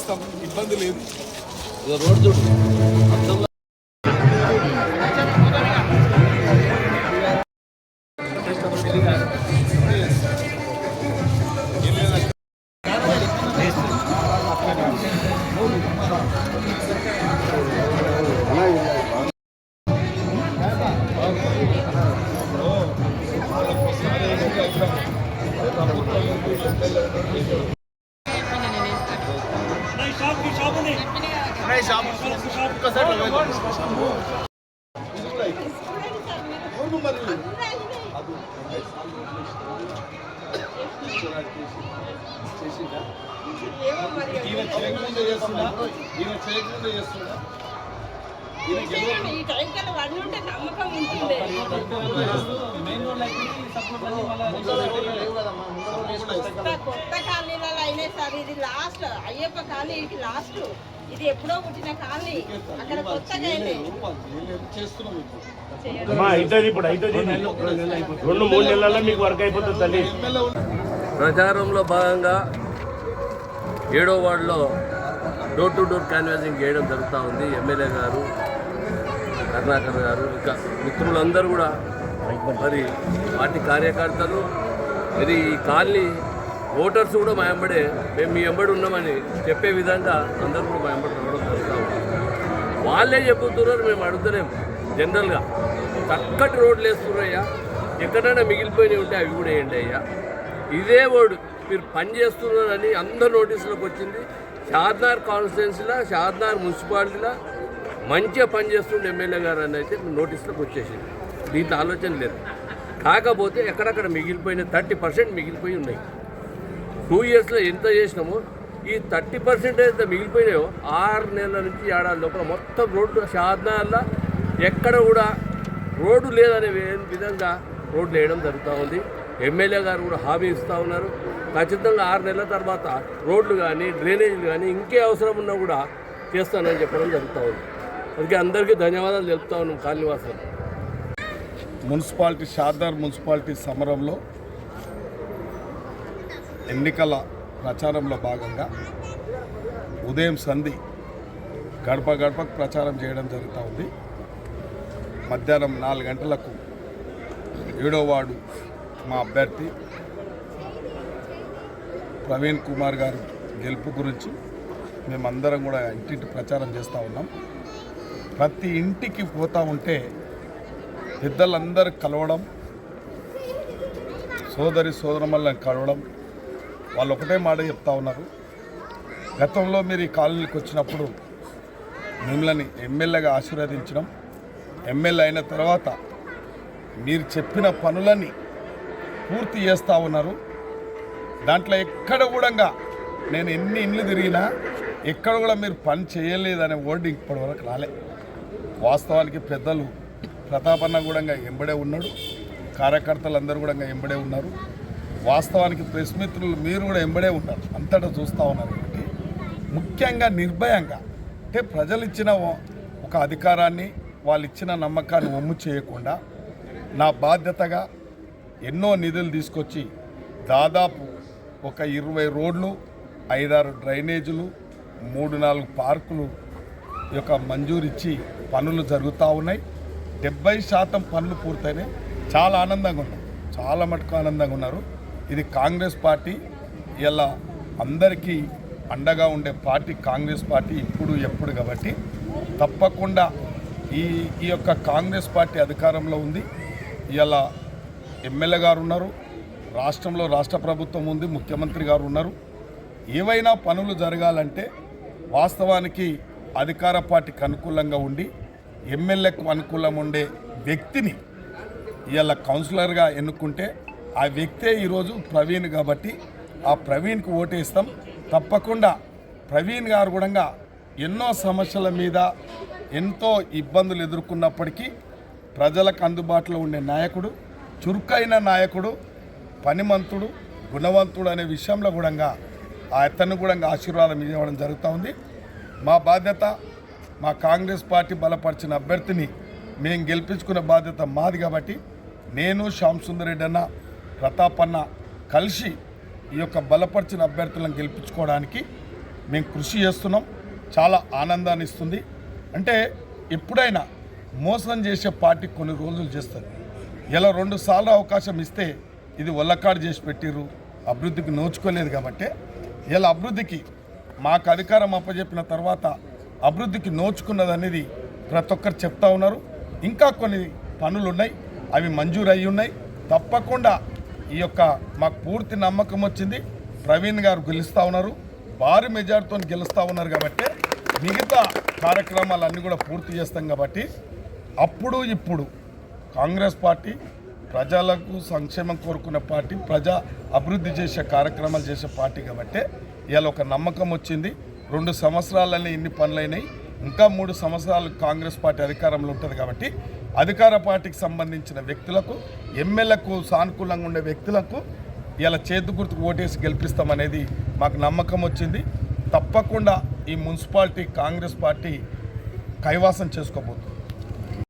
ఇస్తాం, ఇబ్బంది లేదు. రోడ్డు కొత్త కాలనీలలో అయినా సార్ ఇది లాస్ట్ అయ్యప్ప కాలనీకి లాస్ట్ ఇది ఎప్పుడో పుట్టిన కాలనీ అక్కడ కొత్తగా రెండు మూడు నెలల్లో మీకు వర్క్ అయిపోతుంది తల్లి. ప్రచారంలో భాగంగా 7వ వార్డులో డోర్ టు డోర్ క్యాన్వాసింగ్ చేయడం జరుగుతూ ఉంది. ఎమ్మెల్యే గారు, కరుణాకర్ గారు, ఇంకా మిత్రులందరూ కూడా, మరి పార్టీ కార్యకర్తలు, మరి ఈ కాలనీ ఓటర్స్ కూడా మా వెంబడే మేము మీ వెంబడి ఉన్నామని చెప్పే విధంగా అందరూ కూడా మా వెంబడి రావడం జరుగుతూ ఉంది. వాళ్ళే చెబుతున్నారు, మేము అడుగుతలేము. జనరల్గా చక్కటి రోడ్లు వేస్తున్నాయ్యా, ఎక్కడైనా మిగిలిపోయినవి ఉంటే అవి కూడా వేయండి అయ్యా. ఇదే ఓడు మీరు పని చేస్తున్నారని అందరు నోటీసులకు వచ్చింది. షాద్నగర్ కాన్స్టిట్యున్సీలో, షాద్నగర్ మున్సిపాలిటీలో మంచిగా పనిచేస్తుండే ఎమ్మెల్యే గారు అని అయితే నోటీసులకు వచ్చేసింది. దీంట్లో ఆలోచన లేదు. కాకపోతే ఎక్కడక్కడ మిగిలిపోయిన 30% మిగిలిపోయి ఉన్నాయి. 2 ఇయర్స్లో ఎంత చేసినామో ఈ 30% అయితే మిగిలిపోయినాయో 6 నెలల నుంచి ఏడాది లోపల మొత్తం రోడ్డు షాద్నగర్లో ఎక్కడ కూడా రోడ్డు లేదనే విధంగా రోడ్లు వేయడం జరుగుతూ ఉంది. ఎమ్మెల్యే గారు కూడా హామీ ఇస్తూ ఉన్నారు. ఖచ్చితంగా 6 నెలల తర్వాత రోడ్లు కానీ డ్రైనేజీలు కానీ ఇంకే అవసరం ఉన్నా కూడా చేస్తానని చెప్పడం జరుగుతూ ఉంది. అందుకే అందరికీ ధన్యవాదాలు తెలుపుతా ఉన్నాం కాలనీవాసులు. మున్సిపాలిటీ షాద్నగర్ మున్సిపాలిటీ సమరంలో ఎన్నికల ప్రచారంలో భాగంగా ఉదయం సంధి గడప గడపకు ప్రచారం చేయడం జరుగుతూ ఉంది. మధ్యాహ్నం 4 గంటలకు 7వ వార్డు మా అభ్యర్థి ప్రవీణ్ కుమార్ గారు గెలుపు గురించి మేమందరం కూడా ఇంటింటి ప్రచారం చేస్తూ ఉన్నాం. ప్రతి ఇంటికి పోతూ ఉంటే పెద్దలందరూ కలవడం, సోదరులను కలవడం, వాళ్ళు ఒకటే మాట చెప్తా ఉన్నారు. గతంలో మీరు ఈ కాలనీకి వచ్చినప్పుడు మిమ్మల్ని ఎమ్మెల్యేగా ఆశీర్వదించడం, ఎమ్మెల్యే అయిన తర్వాత మీరు చెప్పిన పనులని పూర్తి చేస్తూ ఉన్నారు. దాంట్లో ఎక్కడ కూడా నేను ఎన్ని ఇండ్లు తిరిగినా ఎక్కడ కూడా మీరు పని చేయలేదనే వర్డ్ ఇప్పటివరకు రాలే. వాస్తవానికి పెద్దలు ప్రతాపన్న కూడా ఎంబడే ఉన్నాడు, కార్యకర్తలందరూ కూడా ఎంబడే ఉన్నారు. వాస్తవానికి ప్రెస్ మిత్రులు మీరు కూడా ఎంబడే ఉన్నారు, అంతటా చూస్తూ ఉన్నారు. కాబట్టి ముఖ్యంగా నిర్భయంగా అంటే ప్రజలు ఇచ్చిన ఒక అధికారాన్ని, వాళ్ళు ఇచ్చిన నమ్మకాన్ని ఒమ్ము చేయకుండా నా బాధ్యతగా ఎన్నో నిధులు తీసుకొచ్చి దాదాపు ఒక 20 రోడ్లు, 5-6 డ్రైనేజీలు, 3-4 పార్కులు యొక్క మంజూరిచ్చి పనులు జరుగుతూ ఉన్నాయి. 70% పనులు పూర్తయినాయి. చాలా ఆనందంగా ఉన్నారు, చాలా మటుకు ఆనందంగా ఉన్నారు. ఇది కాంగ్రెస్ పార్టీ, ఇలా అందరికీ అండగా ఉండే పార్టీ కాంగ్రెస్ పార్టీ ఇప్పుడు ఎప్పుడు. కాబట్టి తప్పకుండా ఈ యొక్క కాంగ్రెస్ పార్టీ అధికారంలో ఉంది. ఇలా ఎమ్మెల్యే గారు ఉన్నారు, రాష్ట్రంలో రాష్ట్ర ప్రభుత్వం ఉంది, ముఖ్యమంత్రి గారు ఉన్నారు. ఏవైనా పనులు జరగాలంటే వాస్తవానికి అధికార పార్టీకి అనుకూలంగా ఉండి ఎమ్మెల్యేకు అనుకూలంగా ఉండే వ్యక్తిని ఇలా కౌన్సిలర్గా ఎన్నుకుంటే ఆ వ్యక్తే ఈరోజు ప్రవీణ్. కాబట్టి ఆ ప్రవీణ్కి ఓటేస్తాం. తప్పకుండా ప్రవీణ్ గారు కూడా ఎన్నో సమస్యల మీద ఎంతో ఇబ్బందులు ఎదుర్కొన్నప్పటికీ ప్రజలకు అందుబాటులో ఉండే నాయకుడు, చురుకైన నాయకుడు, పనిమంతుడు, గుణవంతుడు అనే విషయంలో కూడా అతను కూడా ఆశీర్వాదం ఇవ్వడం జరుగుతూ ఉంది. మా బాధ్యత, మా కాంగ్రెస్ పార్టీ బలపరిచిన అభ్యర్థిని మేము గెలిపించుకునే బాధ్యత మాది. కాబట్టి నేను శ్యామ్ రెడ్డి అన్న, ప్రతాప్ అన్న కలిసి ఈ యొక్క బలపరిచిన అభ్యర్థులను గెలిపించుకోవడానికి మేము కృషి చేస్తున్నాం. చాలా ఆనందాన్ని ఇస్తుంది. అంటే ఎప్పుడైనా మోసం చేసే పార్టీ కొన్ని రోజులు చేస్తుంది. ఇలా 2 సార్లు అవకాశం ఇస్తే ఇది ఒళ్ళకాడు చేసి పెట్టిర్రు, అభివృద్ధికి నోచుకోలేదు. కాబట్టి ఇలా అభివృద్ధికి మాకు అధికారం అప్పచెప్పిన తర్వాత అభివృద్ధికి నోచుకున్నదనేది ప్రతి ఒక్కరు చెప్తా ఉన్నారు. ఇంకా కొన్ని పనులు ఉన్నాయి, అవి మంజూరు అయ్యి ఉన్నాయి. తప్పకుండా ఈ యొక్క మాకు పూర్తి నమ్మకం వచ్చింది. ప్రవీణ్ గారు గెలుస్తూ ఉన్నారు, భారీ మెజార్టీతో గెలుస్తూ ఉన్నారు. కాబట్టి మిగతా కార్యక్రమాలన్నీ కూడా పూర్తి చేస్తాం. కాబట్టి అప్పుడు ఇప్పుడు కాంగ్రెస్ పార్టీ ప్రజలకు సంక్షేమం కోరుకునే పార్టీ, ప్రజా అభివృద్ధి చేసే కార్యక్రమాలు చేసే పార్టీ. కాబట్టి ఇవాళ ఒక నమ్మకం వచ్చింది. 2 సంవత్సరాలనే ఇన్ని పనులైనాయి. ఇంకా 3 సంవత్సరాలు కాంగ్రెస్ పార్టీ అధికారంలో ఉంటుంది. కాబట్టి అధికార పార్టీకి సంబంధించిన వ్యక్తులకు, ఎమ్మెల్యేలకు సానుకూలంగా ఉండే వ్యక్తులకు ఇలా చేతి గుర్తుకు ఓటేసి గెలిపిస్తామనేది మాకు నమ్మకం వచ్చింది. తప్పకుండా ఈ మున్సిపాలిటీ కాంగ్రెస్ పార్టీ కైవాసం చేసుకోబోతుంది.